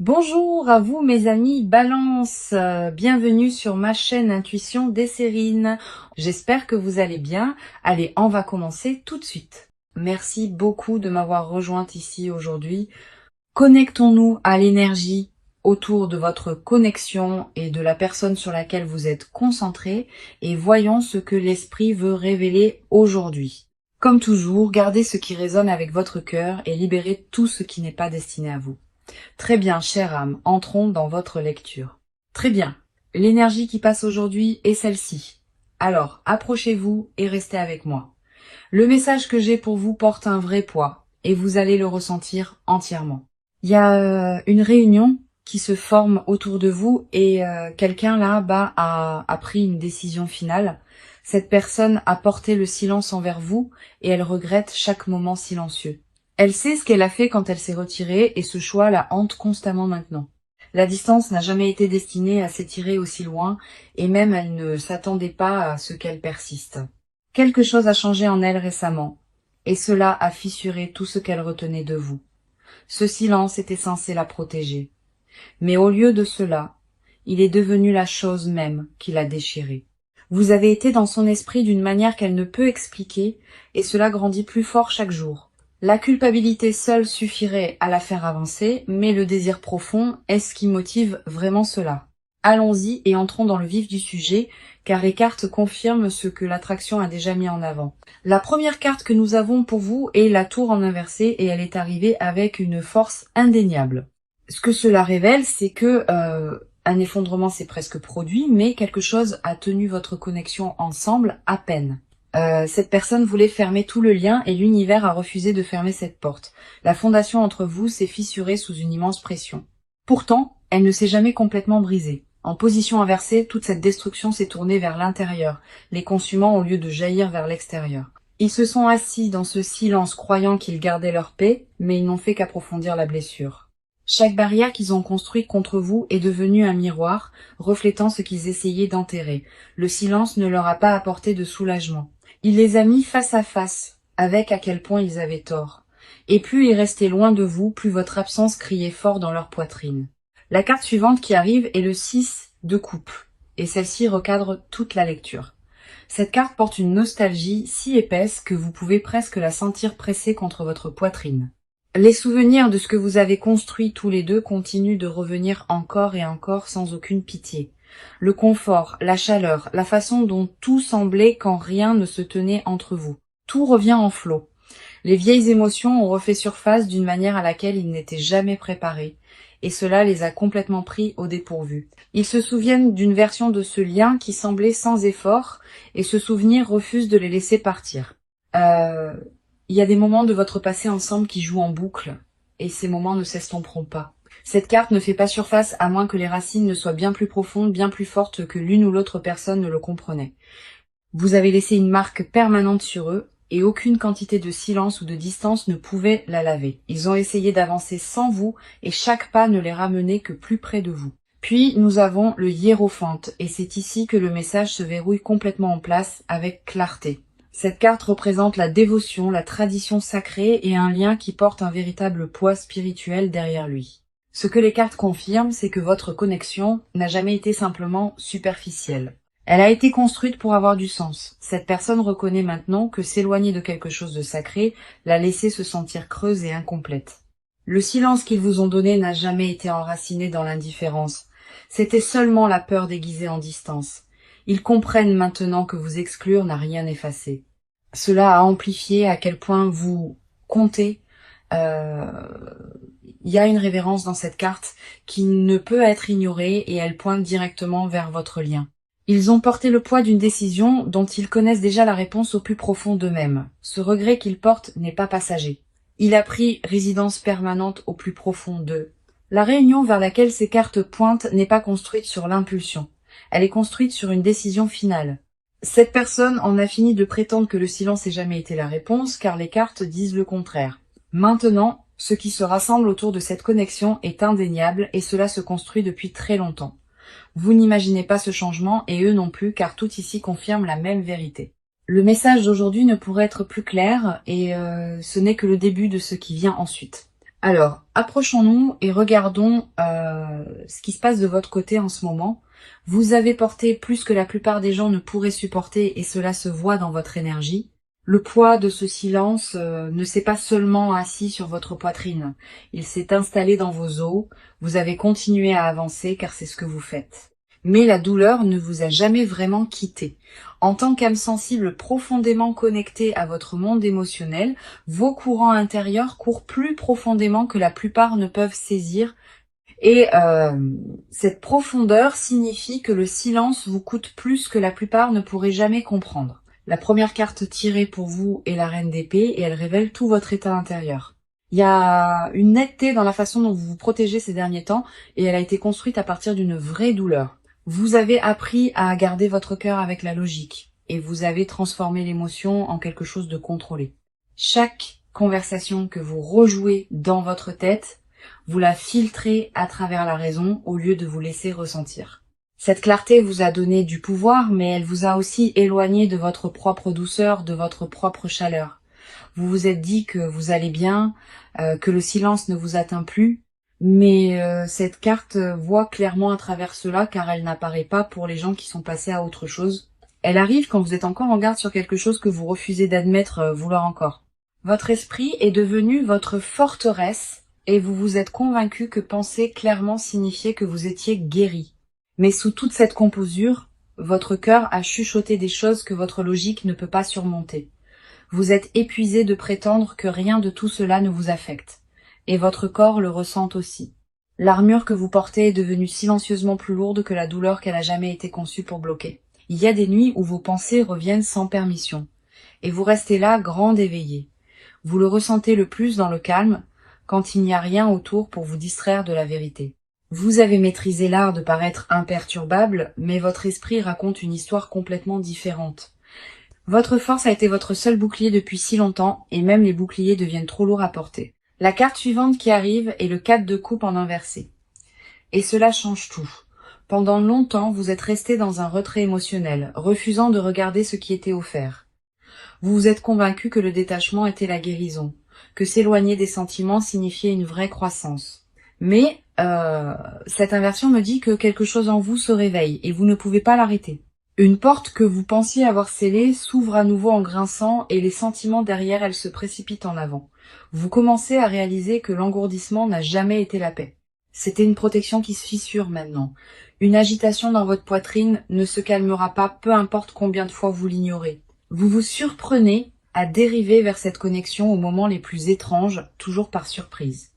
Bonjour à vous mes amis Balance, bienvenue sur ma chaîne Intuition Desserine. J'espère que vous allez bien. Allez, on va commencer tout de suite. Merci beaucoup de m'avoir rejointe ici aujourd'hui. Connectons-nous à l'énergie autour de votre connexion et de la personne sur laquelle vous êtes concentré et voyons ce que l'esprit veut révéler aujourd'hui. Comme toujours, gardez ce qui résonne avec votre cœur et libérez tout ce qui n'est pas destiné à vous. Très bien, chère âme, entrons dans votre lecture. Très bien, l'énergie qui passe aujourd'hui est celle-ci. Alors, approchez-vous et restez avec moi. Le message que j'ai pour vous porte un vrai poids et vous allez le ressentir entièrement. Il y a une réunion qui se forme autour de vous et quelqu'un là-bas a pris une décision finale. Cette personne a porté le silence envers vous et elle regrette chaque moment silencieux. Elle sait ce qu'elle a fait quand elle s'est retirée et ce choix la hante constamment maintenant. La distance n'a jamais été destinée à s'étirer aussi loin et même elle ne s'attendait pas à ce qu'elle persiste. Quelque chose a changé en elle récemment et cela a fissuré tout ce qu'elle retenait de vous. Ce silence était censé la protéger. Mais au lieu de cela, il est devenu la chose même qui l'a déchirée. Vous avez été dans son esprit d'une manière qu'elle ne peut expliquer et cela grandit plus fort chaque jour. La culpabilité seule suffirait à la faire avancer, mais le désir profond est ce qui motive vraiment cela. Allons-y et entrons dans le vif du sujet, car les cartes confirment ce que l'attraction a déjà mis en avant. La première carte que nous avons pour vous est la tour en inversé et elle est arrivée avec une force indéniable. Ce que cela révèle, c'est que un effondrement s'est presque produit, mais quelque chose a tenu votre connexion ensemble à peine. Cette personne voulait fermer tout le lien et l'univers a refusé de fermer cette porte. La fondation entre vous s'est fissurée sous une immense pression. Pourtant, elle ne s'est jamais complètement brisée. En position inversée, toute cette destruction s'est tournée vers l'intérieur, les consumant au lieu de jaillir vers l'extérieur. Ils se sont assis dans ce silence croyant qu'ils gardaient leur paix, mais ils n'ont fait qu'approfondir la blessure. Chaque barrière qu'ils ont construite contre vous est devenue un miroir, reflétant ce qu'ils essayaient d'enterrer. Le silence ne leur a pas apporté de soulagement. Il les a mis face à face, avec à quel point ils avaient tort. Et plus ils restaient loin de vous, plus votre absence criait fort dans leur poitrine. La carte suivante qui arrive est le 6 de coupe, et celle-ci recadre toute la lecture. Cette carte porte une nostalgie si épaisse que vous pouvez presque la sentir pressée contre votre poitrine. Les souvenirs de ce que vous avez construit tous les deux continuent de revenir encore et encore sans aucune pitié. Le confort, la chaleur, la façon dont tout semblait quand rien ne se tenait entre vous. Tout revient en flot. Les vieilles émotions ont refait surface d'une manière à laquelle ils n'étaient jamais préparés, et cela les a complètement pris au dépourvu. Ils se souviennent d'une version de ce lien qui semblait sans effort, et ce souvenir refuse de les laisser partir. Il y a des moments de votre passé ensemble qui jouent en boucle, et ces moments ne s'estomperont pas. Cette carte ne fait pas surface à moins que les racines ne soient bien plus profondes, bien plus fortes que l'une ou l'autre personne ne le comprenait. Vous avez laissé une marque permanente sur eux, et aucune quantité de silence ou de distance ne pouvait la laver. Ils ont essayé d'avancer sans vous, et chaque pas ne les ramenait que plus près de vous. Puis nous avons le hiérophante, et c'est ici que le message se verrouille complètement en place avec clarté. Cette carte représente la dévotion, la tradition sacrée et un lien qui porte un véritable poids spirituel derrière lui. Ce que les cartes confirment, c'est que votre connexion n'a jamais été simplement superficielle. Elle a été construite pour avoir du sens. Cette personne reconnaît maintenant que s'éloigner de quelque chose de sacré l'a laissé se sentir creuse et incomplète. Le silence qu'ils vous ont donné n'a jamais été enraciné dans l'indifférence. C'était seulement la peur déguisée en distance. Ils comprennent maintenant que vous exclure n'a rien effacé. Cela a amplifié à quel point vous comptez. Il y a une révérence dans cette carte qui ne peut être ignorée et elle pointe directement vers votre lien. Ils ont porté le poids d'une décision dont ils connaissent déjà la réponse au plus profond d'eux-mêmes. Ce regret qu'ils portent n'est pas passager. Il a pris résidence permanente au plus profond d'eux. La réunion vers laquelle ces cartes pointent n'est pas construite sur l'impulsion. Elle est construite sur une décision finale. Cette personne en a fini de prétendre que le silence n'ait jamais été la réponse, car les cartes disent le contraire. Maintenant, ce qui se rassemble autour de cette connexion est indéniable et cela se construit depuis très longtemps. Vous n'imaginez pas ce changement et eux non plus, car tout ici confirme la même vérité. Le message d'aujourd'hui ne pourrait être plus clair et ce n'est que le début de ce qui vient ensuite. Alors, approchons-nous et regardons ce qui se passe de votre côté en ce moment. Vous avez porté plus que la plupart des gens ne pourraient supporter et cela se voit dans votre énergie. Le poids de ce silence ne s'est pas seulement assis sur votre poitrine, il s'est installé dans vos os, vous avez continué à avancer car c'est ce que vous faites. Mais la douleur ne vous a jamais vraiment quitté. En tant qu'âme sensible profondément connectée à votre monde émotionnel, vos courants intérieurs courent plus profondément que la plupart ne peuvent saisir et cette profondeur signifie que le silence vous coûte plus que la plupart ne pourraient jamais comprendre. La première carte tirée pour vous est la reine d'épée et elle révèle tout votre état intérieur. Il y a une netteté dans la façon dont vous vous protégez ces derniers temps et elle a été construite à partir d'une vraie douleur. Vous avez appris à garder votre cœur avec la logique et vous avez transformé l'émotion en quelque chose de contrôlé. Chaque conversation que vous rejouez dans votre tête, vous la filtrez à travers la raison au lieu de vous laisser ressentir. Cette clarté vous a donné du pouvoir, mais elle vous a aussi éloigné de votre propre douceur, de votre propre chaleur. Vous vous êtes dit que vous allez bien, que le silence ne vous atteint plus, mais cette carte voit clairement à travers cela car elle n'apparaît pas pour les gens qui sont passés à autre chose. Elle arrive quand vous êtes encore en garde sur quelque chose que vous refusez d'admettre vouloir encore. Votre esprit est devenu votre forteresse et vous vous êtes convaincu que penser clairement signifiait que vous étiez guéri. Mais sous toute cette composure, votre cœur a chuchoté des choses que votre logique ne peut pas surmonter. Vous êtes épuisé de prétendre que rien de tout cela ne vous affecte. Et votre corps le ressent aussi. L'armure que vous portez est devenue silencieusement plus lourde que la douleur qu'elle a jamais été conçue pour bloquer. Il y a des nuits où vos pensées reviennent sans permission. Et vous restez là, grande éveillée. Vous le ressentez le plus dans le calme, quand il n'y a rien autour pour vous distraire de la vérité. Vous avez maîtrisé l'art de paraître imperturbable, mais votre esprit raconte une histoire complètement différente. Votre force a été votre seul bouclier depuis si longtemps, et même les boucliers deviennent trop lourds à porter. La carte suivante qui arrive est le 4 de coupe en inversé. Et cela change tout. Pendant longtemps, vous êtes resté dans un retrait émotionnel, refusant de regarder ce qui était offert. Vous vous êtes convaincu que le détachement était la guérison, que s'éloigner des sentiments signifiait une vraie croissance. Mais cette inversion me dit que quelque chose en vous se réveille et vous ne pouvez pas l'arrêter. Une porte que vous pensiez avoir scellée s'ouvre à nouveau en grinçant et les sentiments derrière elle se précipitent en avant. Vous commencez à réaliser que l'engourdissement n'a jamais été la paix. C'était une protection qui se fissure maintenant. Une agitation dans votre poitrine ne se calmera pas, peu importe combien de fois vous l'ignorez. Vous vous surprenez à dériver vers cette connexion aux moments les plus étranges, toujours par surprise.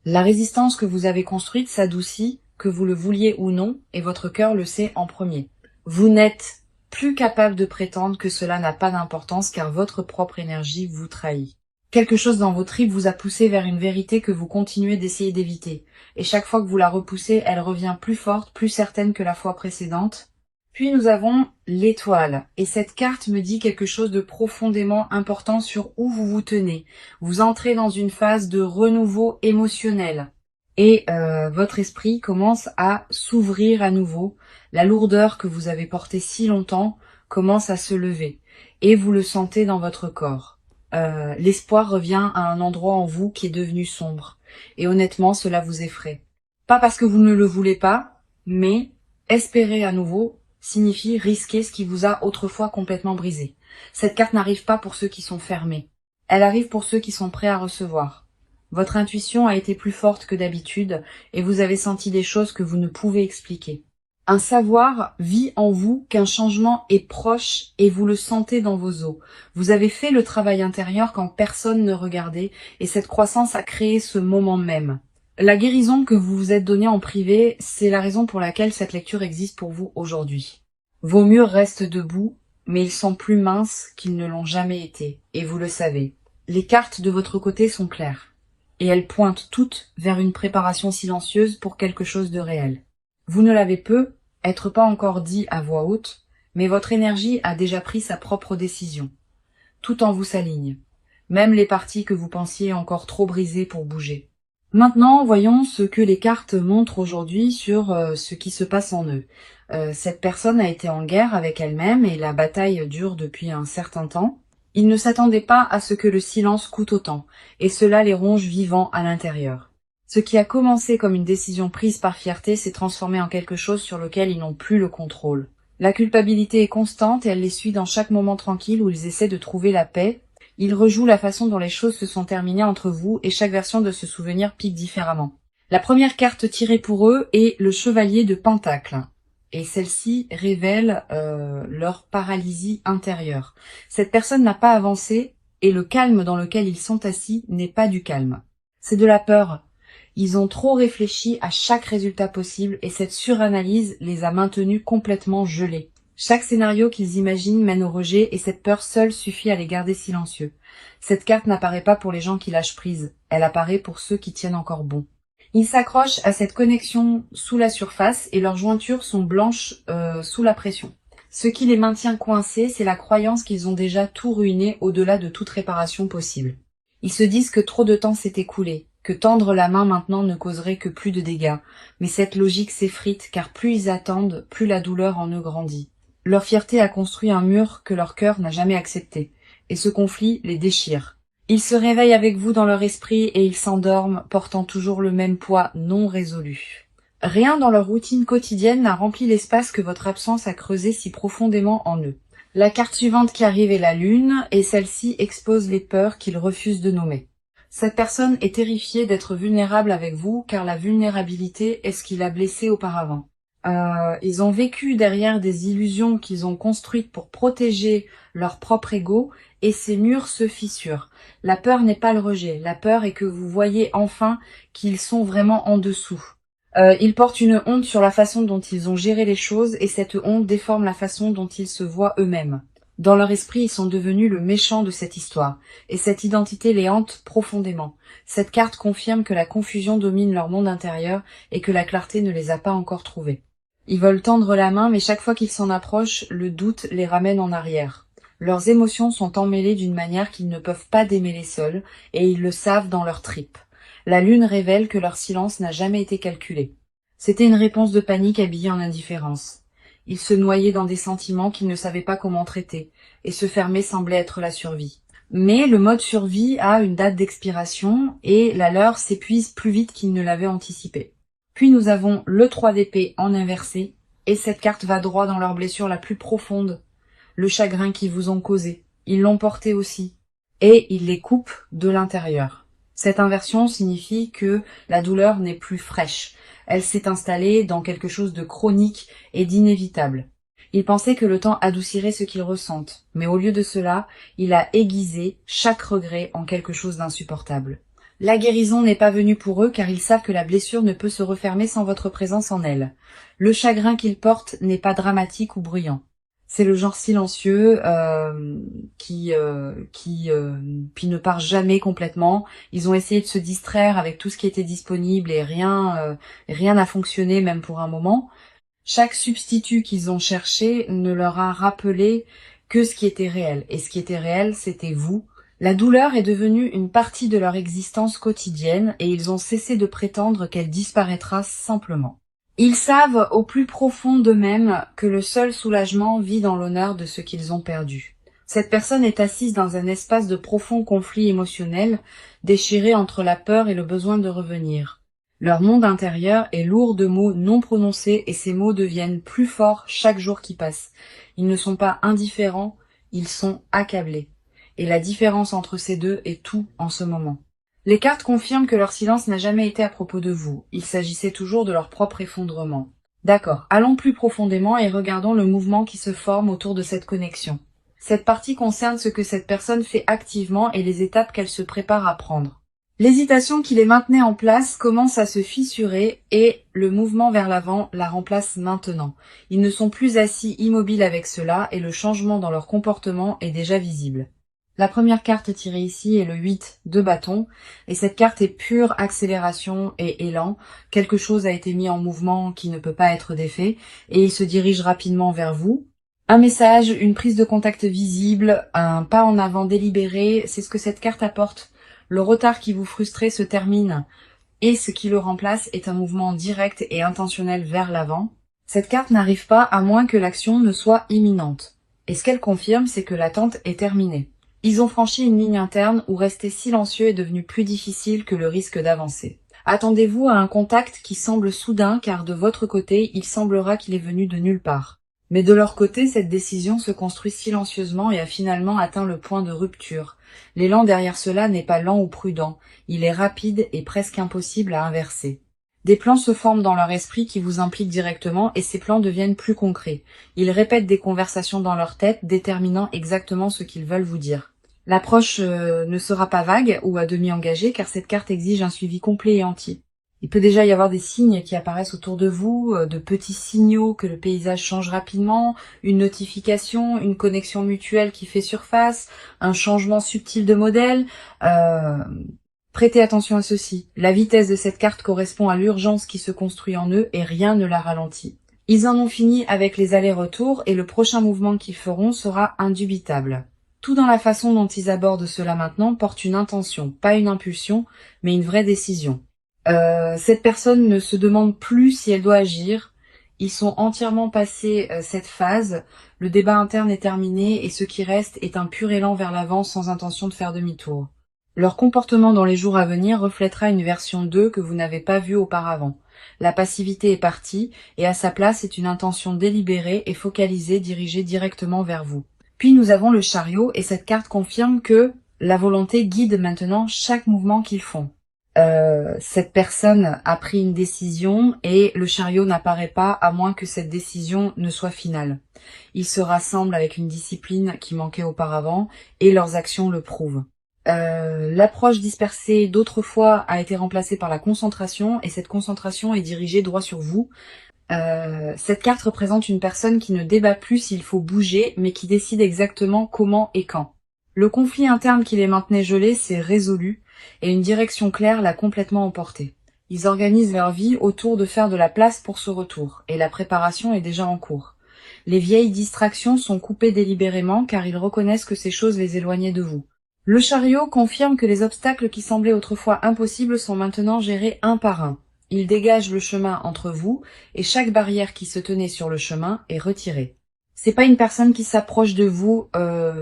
La résistance que vous avez construite s'adoucit, que vous le vouliez ou non, et votre cœur le sait en premier. Vous n'êtes plus capable de prétendre que cela n'a pas d'importance car votre propre énergie vous trahit. Quelque chose dans vos tripes vous a poussé vers une vérité que vous continuez d'essayer d'éviter. Et chaque fois que vous la repoussez, elle revient plus forte, plus certaine que la fois précédente. Puis nous avons l'étoile. Et cette carte me dit quelque chose de profondément important sur où vous vous tenez. Vous entrez dans une phase de renouveau émotionnel. Et votre esprit commence à s'ouvrir à nouveau. La lourdeur que vous avez portée si longtemps commence à se lever. Et vous le sentez dans votre corps. L'espoir revient à un endroit en vous qui est devenu sombre. Et honnêtement, cela vous effraie. Pas parce que vous ne le voulez pas, mais espérer à nouveau signifie risquer ce qui vous a autrefois complètement brisé. Cette carte n'arrive pas pour ceux qui sont fermés. Elle arrive pour ceux qui sont prêts à recevoir. Votre intuition a été plus forte que d'habitude et vous avez senti des choses que vous ne pouvez expliquer. Un savoir vit en vous qu'un changement est proche et vous le sentez dans vos os. Vous avez fait le travail intérieur quand personne ne regardait et cette croissance a créé ce moment même. La guérison que vous vous êtes donnée en privé, c'est la raison pour laquelle cette lecture existe pour vous aujourd'hui. Vos murs restent debout, mais ils sont plus minces qu'ils ne l'ont jamais été, et vous le savez. Les cartes de votre côté sont claires, et elles pointent toutes vers une préparation silencieuse pour quelque chose de réel. Vous ne l'avez peut-être pas encore dit à voix haute, mais votre énergie a déjà pris sa propre décision. Tout en vous s'aligne, même les parties que vous pensiez encore trop brisées pour bouger. Maintenant, voyons ce que les cartes montrent aujourd'hui sur ce qui se passe en eux. Cette personne a été en guerre avec elle-même et la bataille dure depuis un certain temps. Ils ne s'attendaient pas à ce que le silence coûte autant, et cela les ronge vivants à l'intérieur. Ce qui a commencé comme une décision prise par fierté s'est transformé en quelque chose sur lequel ils n'ont plus le contrôle. La culpabilité est constante et elle les suit dans chaque moment tranquille où ils essaient de trouver la paix. Ils rejouent la façon dont les choses se sont terminées entre vous et chaque version de ce souvenir pique différemment. La première carte tirée pour eux est le chevalier de Pentacle. Et celle-ci révèle leur paralysie intérieure. Cette personne n'a pas avancé et le calme dans lequel ils sont assis n'est pas du calme. C'est de la peur. Ils ont trop réfléchi à chaque résultat possible et cette suranalyse les a maintenus complètement gelés. Chaque scénario qu'ils imaginent mène au rejet et cette peur seule suffit à les garder silencieux. Cette carte n'apparaît pas pour les gens qui lâchent prise, elle apparaît pour ceux qui tiennent encore bon. Ils s'accrochent à cette connexion sous la surface et leurs jointures sont blanches sous la pression. Ce qui les maintient coincés, c'est la croyance qu'ils ont déjà tout ruiné au-delà de toute réparation possible. Ils se disent que trop de temps s'est écoulé, que tendre la main maintenant ne causerait que plus de dégâts, mais cette logique s'effrite car plus ils attendent, plus la douleur en eux grandit. Leur fierté a construit un mur que leur cœur n'a jamais accepté, et ce conflit les déchire. Ils se réveillent avec vous dans leur esprit et ils s'endorment, portant toujours le même poids non résolu. Rien dans leur routine quotidienne n'a rempli l'espace que votre absence a creusé si profondément en eux. La carte suivante qui arrive est la lune, et celle-ci expose les peurs qu'ils refusent de nommer. Cette personne est terrifiée d'être vulnérable avec vous, car la vulnérabilité est ce qui l'a blessé auparavant. Ils ont vécu derrière des illusions qu'ils ont construites pour protéger leur propre ego, et ces murs se fissurent. La peur n'est pas le rejet, la peur est que vous voyez enfin qu'ils sont vraiment en dessous. Ils portent une honte sur la façon dont ils ont géré les choses, et cette honte déforme la façon dont ils se voient eux-mêmes. Dans leur esprit, ils sont devenus le méchant de cette histoire, et cette identité les hante profondément. Cette carte confirme que la confusion domine leur monde intérieur, et que la clarté ne les a pas encore trouvés. Ils veulent tendre la main, mais chaque fois qu'ils s'en approchent, le doute les ramène en arrière. Leurs émotions sont emmêlées d'une manière qu'ils ne peuvent pas démêler seuls, et ils le savent dans leurs tripes. La lune révèle que leur silence n'a jamais été calculé. C'était une réponse de panique habillée en indifférence. Ils se noyaient dans des sentiments qu'ils ne savaient pas comment traiter, et se fermer semblait être la survie. Mais le mode survie a une date d'expiration, et la leur s'épuise plus vite qu'ils ne l'avaient anticipé. Puis nous avons le 3 d'épée en inversé, et cette carte va droit dans leur blessure la plus profonde, le chagrin qu'ils vous ont causé. Ils l'ont porté aussi, et ils les coupent de l'intérieur. Cette inversion signifie que la douleur n'est plus fraîche. Elle s'est installée dans quelque chose de chronique et d'inévitable. Ils pensaient que le temps adoucirait ce qu'ils ressentent, mais au lieu de cela, il a aiguisé chaque regret en quelque chose d'insupportable. La guérison n'est pas venue pour eux car ils savent que la blessure ne peut se refermer sans votre présence en elle. Le chagrin qu'ils portent n'est pas dramatique ou bruyant. C'est le genre silencieux qui ne part jamais complètement. Ils ont essayé de se distraire avec tout ce qui était disponible et rien n'a fonctionné même pour un moment. Chaque substitut qu'ils ont cherché ne leur a rappelé que ce qui était réel. Et ce qui était réel, c'était vous. La douleur est devenue une partie de leur existence quotidienne et ils ont cessé de prétendre qu'elle disparaîtra simplement. Ils savent au plus profond d'eux-mêmes que le seul soulagement vit dans l'honneur de ce qu'ils ont perdu. Cette personne est assise dans un espace de profond conflit émotionnel, déchiré entre la peur et le besoin de revenir. Leur monde intérieur est lourd de mots non prononcés et ces mots deviennent plus forts chaque jour qui passe. Ils ne sont pas indifférents, ils sont accablés. Et la différence entre ces deux est tout en ce moment. Les cartes confirment que leur silence n'a jamais été à propos de vous. Il s'agissait toujours de leur propre effondrement. D'accord, allons plus profondément et regardons le mouvement qui se forme autour de cette connexion. Cette partie concerne ce que cette personne fait activement et les étapes qu'elle se prépare à prendre. L'hésitation qui les maintenait en place commence à se fissurer et le mouvement vers l'avant la remplace maintenant. Ils ne sont plus assis immobiles avec cela et le changement dans leur comportement est déjà visible. La première carte tirée ici est le 8 de bâton, et cette carte est pure accélération et élan. Quelque chose a été mis en mouvement qui ne peut pas être défait, et il se dirige rapidement vers vous. Un message, une prise de contact visible, un pas en avant délibéré, c'est ce que cette carte apporte. Le retard qui vous frustrait se termine, et ce qui le remplace est un mouvement direct et intentionnel vers l'avant. Cette carte n'arrive pas à moins que l'action ne soit imminente. Et ce qu'elle confirme, c'est que l'attente est terminée. Ils ont franchi une ligne interne où rester silencieux est devenu plus difficile que le risque d'avancer. Attendez-vous à un contact qui semble soudain car de votre côté, il semblera qu'il est venu de nulle part. Mais de leur côté, cette décision se construit silencieusement et a finalement atteint le point de rupture. L'élan derrière cela n'est pas lent ou prudent, il est rapide et presque impossible à inverser. Des plans se forment dans leur esprit qui vous impliquent directement et ces plans deviennent plus concrets. Ils répètent des conversations dans leur tête, déterminant exactement ce qu'ils veulent vous dire. L'approche ne sera pas vague ou à demi engagée car cette carte exige un suivi complet et entier. Il peut déjà y avoir des signes qui apparaissent autour de vous, de petits signaux que le paysage change rapidement, une notification, une connexion mutuelle qui fait surface, un changement subtil de modèle. Prêtez attention à ceci. La vitesse de cette carte correspond à l'urgence qui se construit en eux et rien ne la ralentit. Ils en ont fini avec les allers-retours et le prochain mouvement qu'ils feront sera indubitable. Tout dans la façon dont ils abordent cela maintenant porte une intention, pas une impulsion, mais une vraie décision. Cette personne ne se demande plus si elle doit agir. Ils sont entièrement passés cette phase. Le débat interne est terminé et ce qui reste est un pur élan vers l'avant sans intention de faire demi-tour. Leur comportement dans les jours à venir reflètera une version d'eux que vous n'avez pas vue auparavant. La passivité est partie et à sa place est une intention délibérée et focalisée dirigée directement vers vous. Puis nous avons le chariot et cette carte confirme que la volonté guide maintenant chaque mouvement qu'ils font. Cette personne a pris une décision et le chariot n'apparaît pas à moins que cette décision ne soit finale. Ils se rassemblent avec une discipline qui manquait auparavant et leurs actions le prouvent. L'approche dispersée d'autrefois a été remplacée par la concentration et cette concentration est dirigée droit sur vous. Cette carte représente une personne qui ne débat plus s'il faut bouger mais qui décide exactement comment et quand. Le conflit interne qui les maintenait gelés s'est résolu et une direction claire l'a complètement emporté. Ils organisent leur vie autour de faire de la place pour ce retour, et la préparation est déjà en cours. Les vieilles distractions sont coupées délibérément car ils reconnaissent que ces choses les éloignaient de vous. Le chariot confirme que les obstacles qui semblaient autrefois impossibles sont maintenant gérés un par un. Il dégage le chemin entre vous et chaque barrière qui se tenait sur le chemin est retirée. C'est pas une personne qui s'approche de vous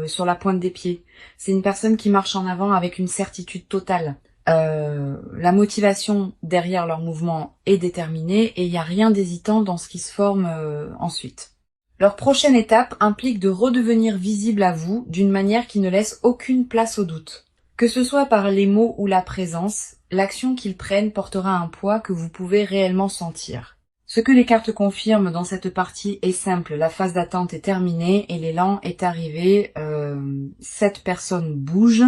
sur la pointe des pieds. C'est une personne qui marche en avant avec une certitude totale. La motivation derrière leur mouvement est déterminée et il n'y a rien d'hésitant dans ce qui se forme ensuite. Leur prochaine étape implique de redevenir visible à vous d'une manière qui ne laisse aucune place au doute. Que ce soit par les mots ou la présence, l'action qu'ils prennent portera un poids que vous pouvez réellement sentir. Ce que les cartes confirment dans cette partie est simple, la phase d'attente est terminée et l'élan est arrivé, cette personne bouge.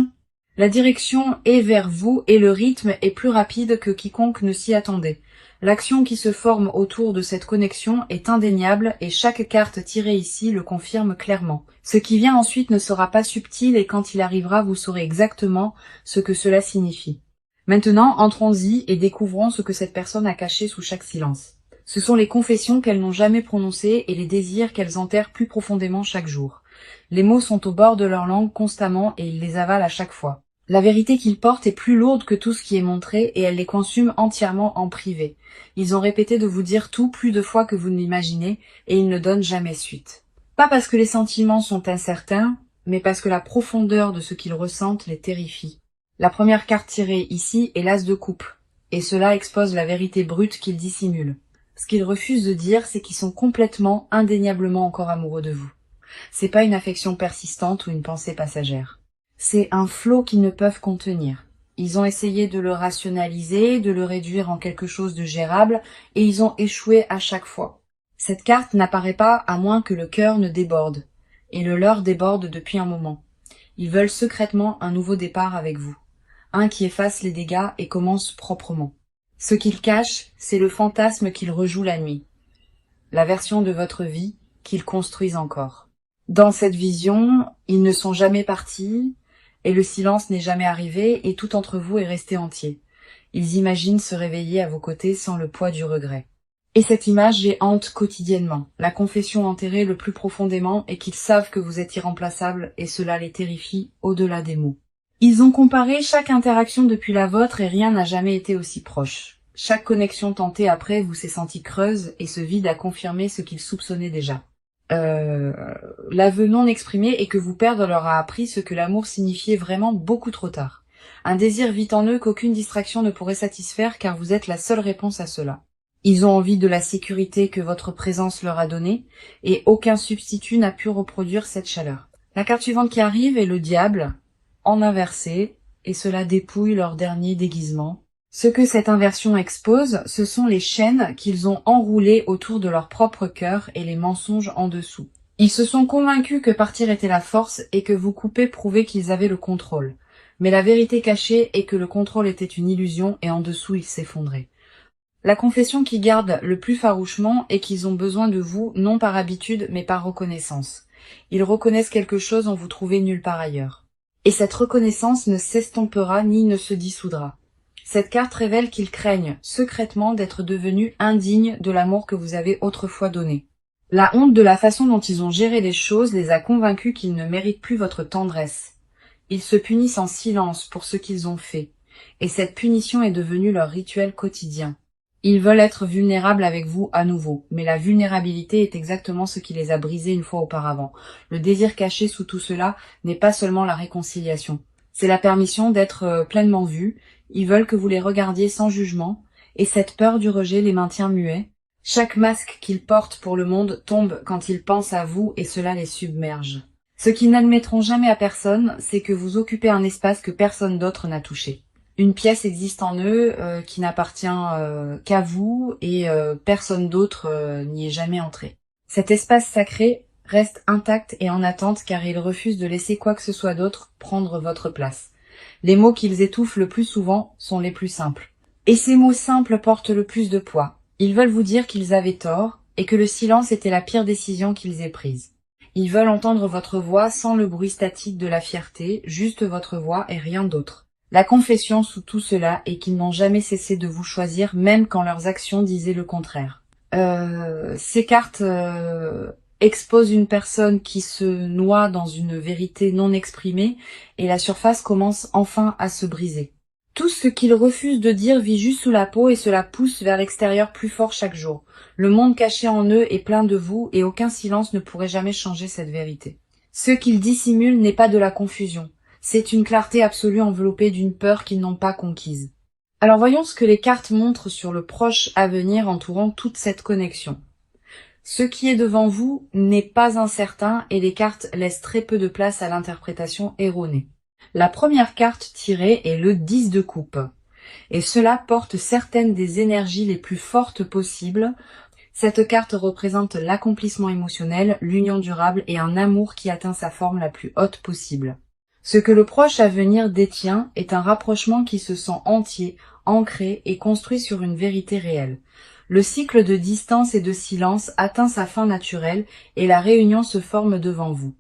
La direction est vers vous et le rythme est plus rapide que quiconque ne s'y attendait. L'action qui se forme autour de cette connexion est indéniable et chaque carte tirée ici le confirme clairement. Ce qui vient ensuite ne sera pas subtil et quand il arrivera, vous saurez exactement ce que cela signifie. Maintenant, entrons-y et découvrons ce que cette personne a caché sous chaque silence. Ce sont les confessions qu'elles n'ont jamais prononcées et les désirs qu'elles enterrent plus profondément chaque jour. Les mots sont au bord de leur langue constamment et ils les avalent à chaque fois. La vérité qu'ils portent est plus lourde que tout ce qui est montré et elles les consument entièrement en privé. Ils ont répété de vous dire tout plus de fois que vous ne l'imaginez et ils ne donnent jamais suite. Pas parce que les sentiments sont incertains, mais parce que la profondeur de ce qu'ils ressentent les terrifie. La première carte tirée ici est l'as de coupe, et cela expose la vérité brute qu'ils dissimulent. Ce qu'ils refusent de dire, c'est qu'ils sont complètement, indéniablement encore amoureux de vous. C'est pas une affection persistante ou une pensée passagère. C'est un flot qu'ils ne peuvent contenir. Ils ont essayé de le rationaliser, de le réduire en quelque chose de gérable, et ils ont échoué à chaque fois. Cette carte n'apparaît pas à moins que le cœur ne déborde, et le leur déborde depuis un moment. Ils veulent secrètement un nouveau départ avec vous, un qui efface les dégâts et commence proprement. Ce qu'ils cachent, c'est le fantasme qu'ils rejouent la nuit, la version de votre vie qu'ils construisent encore. Dans cette vision, ils ne sont jamais partis, et le silence n'est jamais arrivé, et tout entre vous est resté entier. Ils imaginent se réveiller à vos côtés sans le poids du regret. Et cette image les hante quotidiennement, la confession enterrée le plus profondément et qu'ils savent que vous êtes irremplaçable et cela les terrifie au-delà des mots. Ils ont comparé chaque interaction depuis la vôtre et rien n'a jamais été aussi proche. Chaque connexion tentée après vous s'est sentie creuse et ce vide a confirmé ce qu'ils soupçonnaient déjà. l'aveu non exprimé et que vous perdre leur a appris ce que l'amour signifiait vraiment beaucoup trop tard. Un désir vit en eux qu'aucune distraction ne pourrait satisfaire car vous êtes la seule réponse à cela. Ils ont envie de la sécurité que votre présence leur a donnée et aucun substitut n'a pu reproduire cette chaleur. La carte suivante qui arrive est le diable, en inversé, et cela dépouille leur dernier déguisement. Ce que cette inversion expose, ce sont les chaînes qu'ils ont enroulées autour de leur propre cœur et les mensonges en dessous. Ils se sont convaincus que partir était la force et que vous couper prouvait qu'ils avaient le contrôle. Mais la vérité cachée est que le contrôle était une illusion et en dessous ils s'effondraient. La confession qui garde le plus farouchement est qu'ils ont besoin de vous, non par habitude, mais par reconnaissance. Ils reconnaissent quelque chose en vous trouvez nulle part ailleurs. Et cette reconnaissance ne s'estompera ni ne se dissoudra. Cette carte révèle qu'ils craignent secrètement d'être devenus indignes de l'amour que vous avez autrefois donné. La honte de la façon dont ils ont géré les choses les a convaincus qu'ils ne méritent plus votre tendresse. Ils se punissent en silence pour ce qu'ils ont fait, et cette punition est devenue leur rituel quotidien. Ils veulent être vulnérables avec vous à nouveau, mais la vulnérabilité est exactement ce qui les a brisés une fois auparavant. Le désir caché sous tout cela n'est pas seulement la réconciliation. C'est la permission d'être pleinement vus. Ils veulent que vous les regardiez sans jugement, et cette peur du rejet les maintient muets. Chaque masque qu'ils portent pour le monde tombe quand ils pensent à vous et cela les submerge. Ce qu'ils n'admettront jamais à personne, c'est que vous occupez un espace que personne d'autre n'a touché. Une pièce existe en eux qui n'appartient qu'à vous et personne d'autre n'y est jamais entré. Cet espace sacré reste intact et en attente car ils refusent de laisser quoi que ce soit d'autre prendre votre place. Les mots qu'ils étouffent le plus souvent sont les plus simples. Et ces mots simples portent le plus de poids. Ils veulent vous dire qu'ils avaient tort et que le silence était la pire décision qu'ils aient prise. Ils veulent entendre votre voix sans le bruit statique de la fierté, juste votre voix et rien d'autre. La confession sous tout cela est qu'ils n'ont jamais cessé de vous choisir, même quand leurs actions disaient le contraire. Ces cartes exposent une personne qui se noie dans une vérité non exprimée et la surface commence enfin à se briser. Tout ce qu'ils refusent de dire vit juste sous la peau et cela pousse vers l'extérieur plus fort chaque jour. Le monde caché en eux est plein de vous et aucun silence ne pourrait jamais changer cette vérité. Ce qu'ils dissimulent n'est pas de la confusion. C'est une clarté absolue enveloppée d'une peur qu'ils n'ont pas conquise. Alors voyons ce que les cartes montrent sur le proche avenir entourant toute cette connexion. Ce qui est devant vous n'est pas incertain et les cartes laissent très peu de place à l'interprétation erronée. La première carte tirée est le 10 de coupe, et cela porte certaines des énergies les plus fortes possibles. Cette carte représente l'accomplissement émotionnel, l'union durable et un amour qui atteint sa forme la plus haute possible. Ce que le proche à venir détient est un rapprochement qui se sent entier, ancré et construit sur une vérité réelle. Le cycle de distance et de silence atteint sa fin naturelle et la réunion se forme devant vous.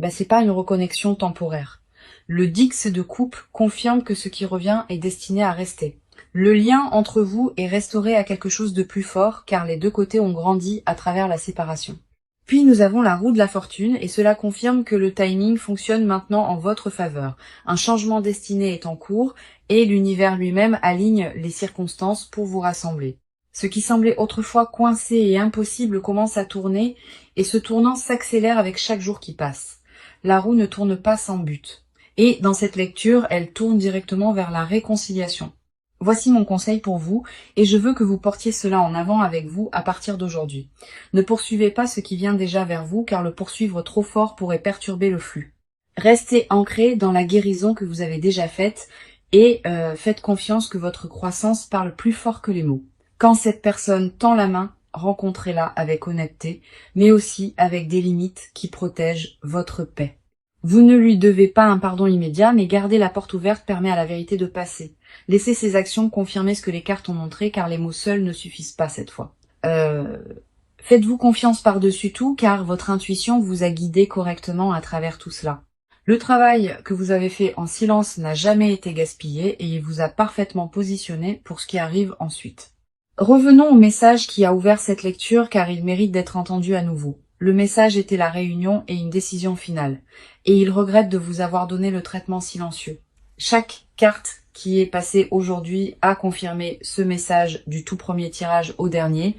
C'est pas une reconnexion temporaire. Le Dix de coupe confirme que ce qui revient est destiné à rester. Le lien entre vous est restauré à quelque chose de plus fort car les deux côtés ont grandi à travers la séparation. Puis nous avons la roue de la fortune et cela confirme que le timing fonctionne maintenant en votre faveur. Un changement destiné est en cours et l'univers lui-même aligne les circonstances pour vous rassembler. Ce qui semblait autrefois coincé et impossible commence à tourner et ce tournant s'accélère avec chaque jour qui passe. La roue ne tourne pas sans but. Et dans cette lecture, elle tourne directement vers la réconciliation. Voici mon conseil pour vous, et je veux que vous portiez cela en avant avec vous à partir d'aujourd'hui. Ne poursuivez pas ce qui vient déjà vers vous, car le poursuivre trop fort pourrait perturber le flux. Restez ancré dans la guérison que vous avez déjà faite, et faites confiance que votre croissance parle plus fort que les mots. Quand cette personne tend la main, rencontrez-la avec honnêteté, mais aussi avec des limites qui protègent votre paix. Vous ne lui devez pas un pardon immédiat, mais garder la porte ouverte permet à la vérité de passer. Laissez ces actions confirmer ce que les cartes ont montré, car les mots seuls ne suffisent pas cette fois. Faites-vous confiance par-dessus tout, car votre intuition vous a guidé correctement à travers tout cela. Le travail que vous avez fait en silence n'a jamais été gaspillé et il vous a parfaitement positionné pour ce qui arrive ensuite. Revenons au message qui a ouvert cette lecture, car il mérite d'être entendu à nouveau. Le message était la réunion et une décision finale, et il regrette de vous avoir donné le traitement silencieux. Chaque carte qui est passée aujourd'hui a confirmé ce message du tout premier tirage au dernier.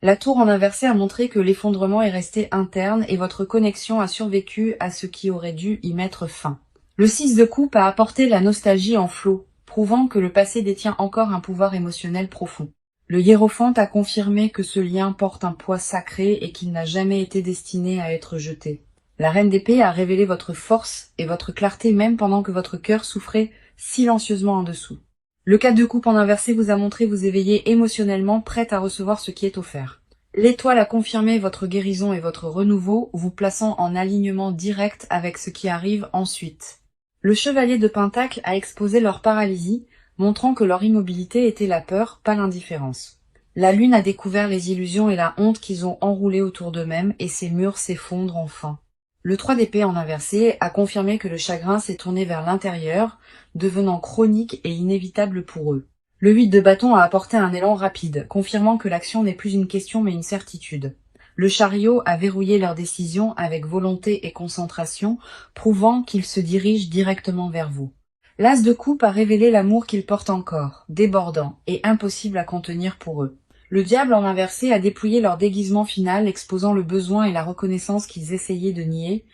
La tour en inversé a montré que l'effondrement est resté interne et votre connexion a survécu à ce qui aurait dû y mettre fin. Le 6 de coupe a apporté la nostalgie en flot, prouvant que le passé détient encore un pouvoir émotionnel profond. Le hiérophante a confirmé que ce lien porte un poids sacré et qu'il n'a jamais été destiné à être jeté. La reine d'épée a révélé votre force et votre clarté même pendant que votre cœur souffrait silencieusement en dessous. Le 4 de coupe en inversé vous a montré vous éveiller émotionnellement, prête à recevoir ce qui est offert. L'étoile a confirmé votre guérison et votre renouveau, vous plaçant en alignement direct avec ce qui arrive ensuite. Le chevalier de Pentacle a exposé leur paralysie, montrant que leur immobilité était la peur, pas l'indifférence. La lune a découvert les illusions et la honte qu'ils ont enroulées autour d'eux-mêmes et ces murs s'effondrent enfin. Le 3 d'épée en inversé a confirmé que le chagrin s'est tourné vers l'intérieur, devenant chronique et inévitable pour eux. Le 8 de bâton a apporté un élan rapide, confirmant que l'action n'est plus une question mais une certitude. Le chariot a verrouillé leur décision avec volonté et concentration, prouvant qu'ils se dirigent directement vers vous. L'as de coupe a révélé l'amour qu'ils portent encore, débordant et impossible à contenir pour eux. Le diable en inversé a dépouillé leur déguisement final, exposant le besoin et la reconnaissance qu'ils essayaient de nier.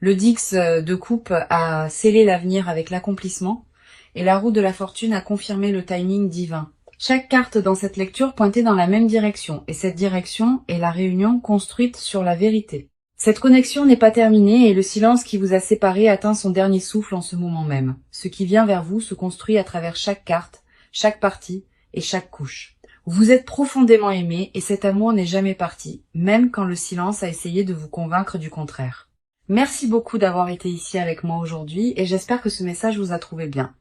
Le dix de coupe a scellé l'avenir avec l'accomplissement, et la roue de la fortune a confirmé le timing divin. Chaque carte dans cette lecture pointait dans la même direction, et cette direction est la réunion construite sur la vérité. Cette connexion n'est pas terminée et le silence qui vous a séparés atteint son dernier souffle en ce moment même. Ce qui vient vers vous se construit à travers chaque carte, chaque partie et chaque couche. Vous êtes profondément aimé et cet amour n'est jamais parti, même quand le silence a essayé de vous convaincre du contraire. Merci beaucoup d'avoir été ici avec moi aujourd'hui et j'espère que ce message vous a trouvé bien.